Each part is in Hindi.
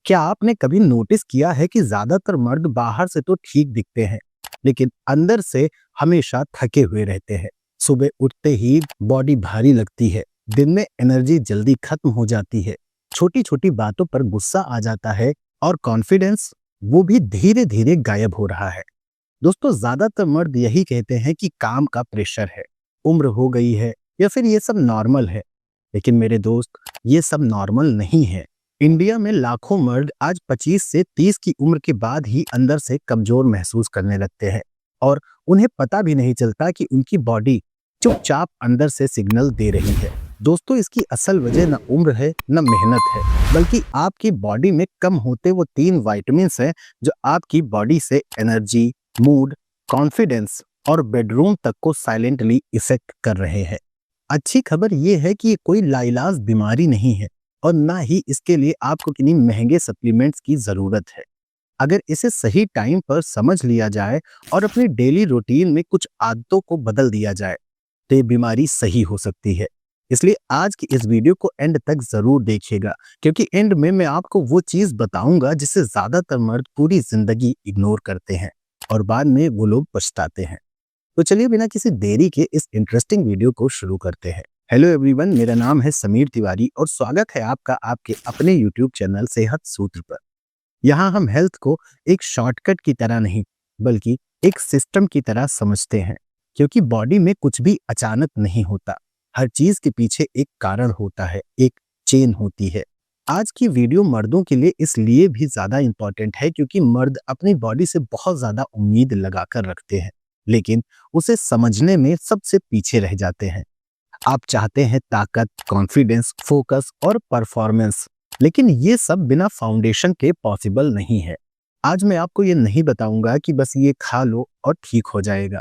क्या आपने कभी नोटिस किया है कि ज्यादातर मर्द बाहर से तो ठीक दिखते हैं, लेकिन अंदर से हमेशा थके हुए रहते हैं। सुबह उठते ही बॉडी भारी लगती है, दिन में एनर्जी जल्दी खत्म हो जाती है, छोटी छोटी बातों पर गुस्सा आ जाता है और कॉन्फिडेंस वो भी धीरे धीरे गायब हो रहा है। दोस्तों, ज्यादातर मर्द यही कहते हैं कि काम का प्रेशर है, उम्र हो गई है, या फिर ये सब नॉर्मल है। लेकिन मेरे दोस्त, ये सब नॉर्मल नहीं है। इंडिया में लाखों मर्द आज 25 से 30 की उम्र के बाद ही अंदर से कमजोर महसूस करने लगते हैं, और उन्हें पता भी नहीं चलता कि उनकी बॉडी चुपचाप अंदर से सिग्नल दे रही है। दोस्तों, इसकी असल वजह न उम्र है न मेहनत है, बल्कि आपकी बॉडी में कम होते वो 3 विटामिन हैं जो आपकी बॉडी से एनर्जी, मूड, कॉन्फिडेंस और बेडरूम तक को साइलेंटली इफेक्ट कर रहे हैं। अच्छी खबर यह है कि ये कोई लाइलाज बीमारी नहीं है, और ना ही इसके लिए आपको किन्हीं महंगे सप्लीमेंट्स की जरूरत है। अगर इसे सही टाइम पर समझ लिया जाए और अपनी डेली रूटीन में कुछ आदतों को बदल दिया जाए, तो ये बीमारी सही हो सकती है। इसलिए आज की इस वीडियो को एंड तक जरूर देखिएगा, क्योंकि एंड में मैं आपको वो चीज बताऊंगा जिसे ज्यादातर मर्द पूरी जिंदगी इग्नोर करते हैं और बाद में वो लोग पछताते हैं। तो चलिए बिना किसी देरी के इस इंटरेस्टिंग वीडियो को शुरू करते हैं। हेलो एवरीवन, मेरा नाम है समीर तिवारी और स्वागत है आपका आपके अपने यूट्यूब चैनल सेहत सूत्र पर। यहाँ हम हेल्थ को एक शॉर्टकट की तरह नहीं, बल्कि एक सिस्टम की तरह समझते हैं, क्योंकि बॉडी में कुछ भी अचानक नहीं होता। हर चीज के पीछे एक कारण होता है, एक चेन होती है। आज की वीडियो मर्दों के लिए इसलिए भी ज्यादा इंपॉर्टेंट है क्योंकि मर्द अपनी बॉडी से बहुत ज्यादा उम्मीद लगाकर रखते हैं, लेकिन उसे समझने में सबसे पीछे रह जाते हैं। आप चाहते हैं ताकत, कॉन्फिडेंस, फोकस और परफॉर्मेंस, लेकिन ये सब बिना फाउंडेशन के पॉसिबल नहीं है। आज मैं आपको ये नहीं बताऊंगा कि बस ये खा लो और ठीक हो जाएगा।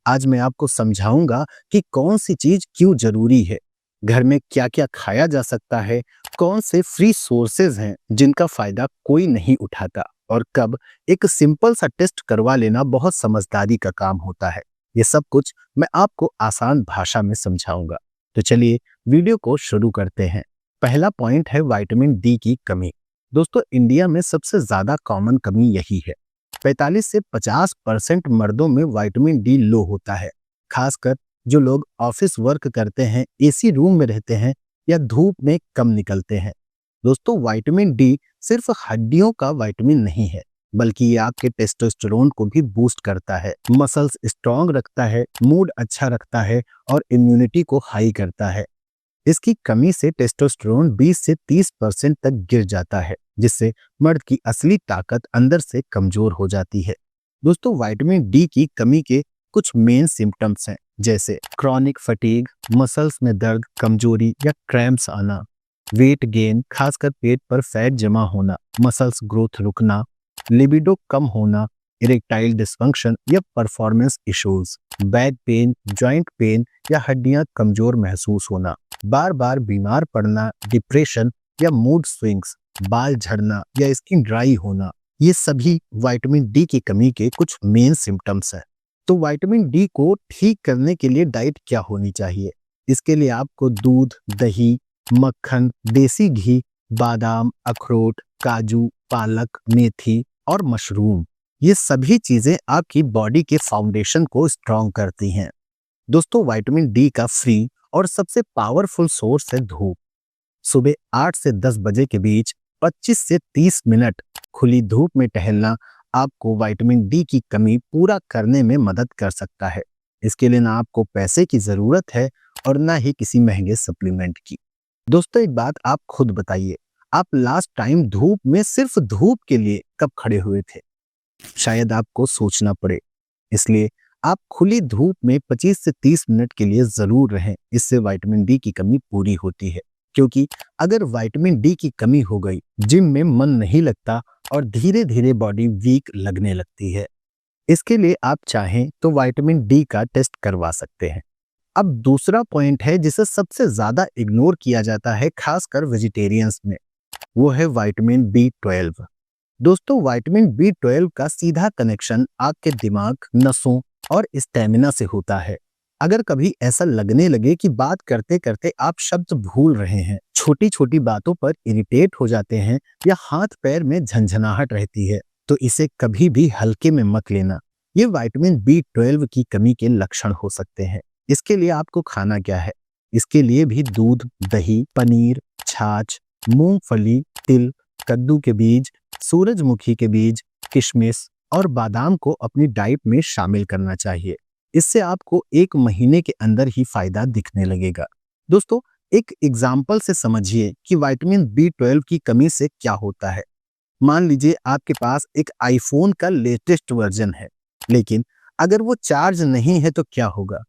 आज मैं आपको समझाऊंगा कि कौन सी चीज क्यों जरूरी है, घर में क्या क्या खाया जा सकता है, कौन से फ्री सोर्सेज हैं जिनका फायदा कोई नहीं उठाता, और कब एक सिंपल सा टेस्ट करवा लेना बहुत समझदारी का काम होता है। ये सब कुछ मैं आपको आसान भाषा में समझाऊंगा। तो चलिए वीडियो को शुरू करते हैं। पहला पॉइंट है विटामिन डी की कमी। दोस्तों, इंडिया में सबसे ज्यादा कॉमन कमी यही है। 45 से 50% मर्दों में विटामिन डी लो होता है, खासकर जो लोग ऑफिस वर्क करते हैं, एसी रूम में रहते हैं या धूप में कम निकलते हैं। दोस्तों, विटामिन डी सिर्फ हड्डियों का विटामिन नहीं है, बल्कि ये आपके टेस्टोस्टेरोन को भी बूस्ट करता है, मसल्स स्ट्रांग रखता है, मूड अच्छा रखता है और इम्यूनिटी को हाई करता है। इसकी कमी से टेस्टोस्टेरोन 20 से 30% तक गिर जाता है, जिससे मर्द की असली ताकत अंदर से कमजोर हो जाती है। दोस्तों, विटामिन डी की कमी के कुछ मेन सिम्टम्स हैं, जैसे क्रॉनिक फटीग, मसल्स में दर्द, कमजोरी या क्रैम्प्स आना, वेट गेन, खासकर पेट पर फैट जमा होना, मसल्स ग्रोथ रुकना, लिबिडो कम होना, इरेक्टाइल डिसफंक्शन या performance issues, back pain, joint pain या हड्डियां कमजोर महसूस होना, बार बार बीमार पड़ना, डिप्रेशन या मूड स्विंग्स, बाल झड़ना या स्किन ड्राई होना, ये सभी विटामिन डी की कमी के कुछ मेन सिम्टम्स हैं। तो विटामिन डी को ठीक करने के लिए डाइट क्या होनी चाहिए? इसके लिए आपको दूध, दही, मक्खन, देसी घी, बादाम, अखरोट, काजू, पालक, मेथी और मशरूम, ये सभी चीजें आपकी बॉडी के फाउंडेशन को स्ट्रॉन्ग करती हैं। दोस्तों, विटामिन डी का फ्री और सबसे पावरफुल सोर्स है धूप। सुबह 8 से 10 बजे के बीच 25 से 30 मिनट खुली धूप में टहलना आपको विटामिन डी की कमी पूरा करने में मदद कर सकता है। इसके लिए ना आपको पैसे की जरूरत है और ना ही किसी महंगे सप्लीमेंट की। दोस्तों, एक बात आप खुद बताइए, आप लास्ट टाइम धूप में सिर्फ धूप के लिए कब खड़े हुए थे? शायद आपको सोचना पड़े। इसलिए आप खुली धूप में 25 से 30 मिनट के लिए जरूर रहें। इससे विटामिन डी की कमी पूरी होती है, क्योंकि अगर विटामिन डी की कमी हो गई, जिम में मन नहीं लगता और धीरे धीरे बॉडी वीक लगने लगती है। इसके लिए आप चाहें तो विटामिन डी का टेस्ट करवा सकते हैं। अब दूसरा पॉइंट है जिसे सबसे ज्यादा इग्नोर किया जाता है, खासकर वेजिटेरियंस में, वो है विटामिन बी 12। दोस्तों, विटामिन बी 12 का सीधा कनेक्शन आपके दिमाग, नसों और स्टेमिना से होता है। अगर कभी ऐसा लगने लगे कि बात करते करते आप शब्द भूल रहे हैं, छोटी छोटी बातों पर इरिटेट हो जाते हैं या हाथ पैर में झंझनाहट रहती है, तो इसे कभी भी हल्के में मत लेना। ये विटामिन B12 की कमी के लक्षण हो सकते हैं। इसके लिए आपको खाना क्या है? इसके लिए भी दूध, दही, पनीर, छाछ, मूंगफली, तिल, कद्दू के बीज, सूरजमुखी के बीज, किशमिश और बादाम को अपनी डाइट में शामिल करना चाहिए। इससे आपको 1 महीने के अंदर ही फायदा दिखने लगेगा। दोस्तों, एक एग्जाम्पल से समझिए कि विटामिन B12 की कमी से क्या होता है। मान लीजिए आपके पास एक आईफोन का लेटेस्ट वर्जन है, लेकिन अगर वो चार्ज नहीं है तो क्या होगा?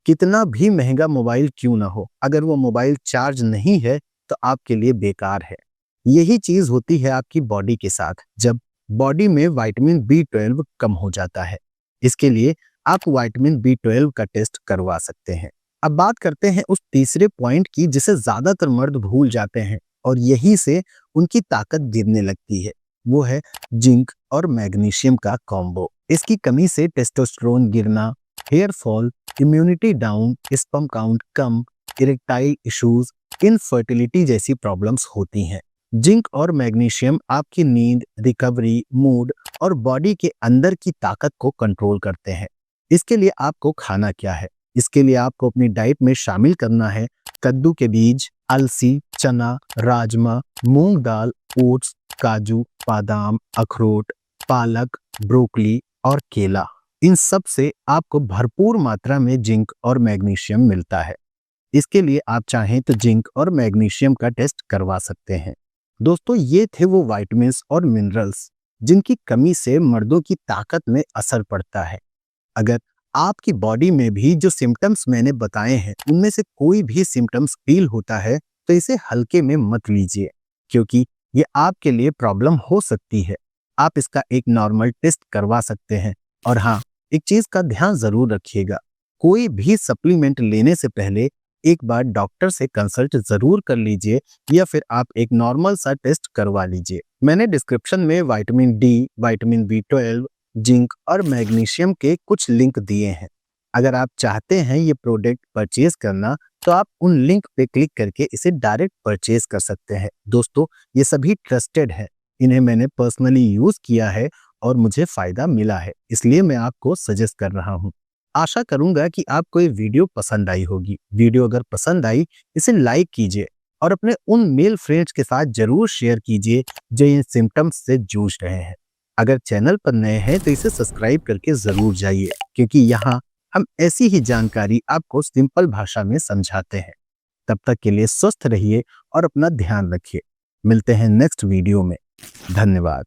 कितना भी महंगा मोबाइल क्यों ना हो, अगर वो मोबाइल चार्ज नहीं है तो आपके लिए बेकार है। यही चीज होती है आपकी बॉडी के साथ, जब बॉडी में विटामिन B12 कम हो जाता है। इसके लिए आप विटामिन B12 का टेस्ट करवा सकते हैं। अब बात करते हैं उस तीसरे पॉइंट की जिसे ज्यादातर मर्द भूल जाते हैं और यही से उनकी ताकत गिरने लगती है। वो है जिंक और मैग्नीशियम का कॉम्बो। इसकी कमी से टेस्टोस्टेरोन गिरना, hair fall, immunity down, sperm count कम, इरेक्टाइल इश्यूज, इनफर्टिलिटी जैसी प्रॉब्लम्स होती हैं। जिंक और मैग्नीशियम आपकी नींद, रिकवरी, मूड और बॉडी के अंदर की ताकत को कंट्रोल करते हैं। इसके लिए आपको खाना क्या है? इसके लिए आपको अपनी डाइट में शामिल करना है कद्दू के बीज, अलसी, चना, राजमा, मूंग दाल, ओट्स, काजू, बादाम, अखरोट, पालक, ब्रोकली और केला। इन सब से आपको भरपूर मात्रा में जिंक और मैग्नीशियम मिलता है। इसके लिए आप चाहें तो जिंक और मैग्नीशियम का टेस्ट करवा सकते हैं। दोस्तों, ये थे वो विटामिन्स और मिनरल्स जिनकी कमी से मर्दों की ताकत में असर पड़ता है। अगर आपकी बॉडी में भी जो सिम्टम्स मैंने बताए हैं उनमें से कोई भी सिम्टम्स फील होता है तो इसे हल्के में मत लीजिए, क्योंकि ये आपके लिए प्रॉब्लम हो सकती है। आप इसका एक नॉर्मल टेस्ट करवा सकते हैं। और हाँ, एक चीज का ध्यान जरूर रखिएगा, कोई भी सप्लीमेंट लेने से पहले एक बार डॉक्टर से कंसल्ट जरूर कर लीजिए या फिर आप एक नॉर्मल सा टेस्ट करवा लीजिए। मैंने डिस्क्रिप्शन में vitamin D, vitamin B12, zinc और मैग्नीशियम के कुछ लिंक दिए हैं। अगर आप चाहते हैं ये प्रोडक्ट परचेज करना तो आप उन लिंक पे क्लिक करके इसे डायरेक्ट परचेज कर सकते हैं। दोस्तों, ये सभी ट्रस्टेड है, इन्हें मैंने पर्सनली यूज किया है और मुझे फायदा मिला है, इसलिए मैं आपको सजेस्ट कर रहा हूँ। आशा करूंगा कि आपको ये वीडियो पसंद आई होगी। वीडियो अगर पसंद आई, इसे लाइक कीजिए और अपने उन मेल फ्रेंड्स के साथ जरूर शेयर कीजिए जो इन सिम्टम्स से जूझ रहे हैं। अगर चैनल पर नए हैं तो इसे सब्सक्राइब करके जरूर जाइए, क्योंकि यहाँ हम ऐसी ही जानकारी आपको सिंपल भाषा में समझाते हैं। तब तक के लिए स्वस्थ रहिए और अपना ध्यान रखिए। मिलते हैं नेक्स्ट वीडियो में। धन्यवाद।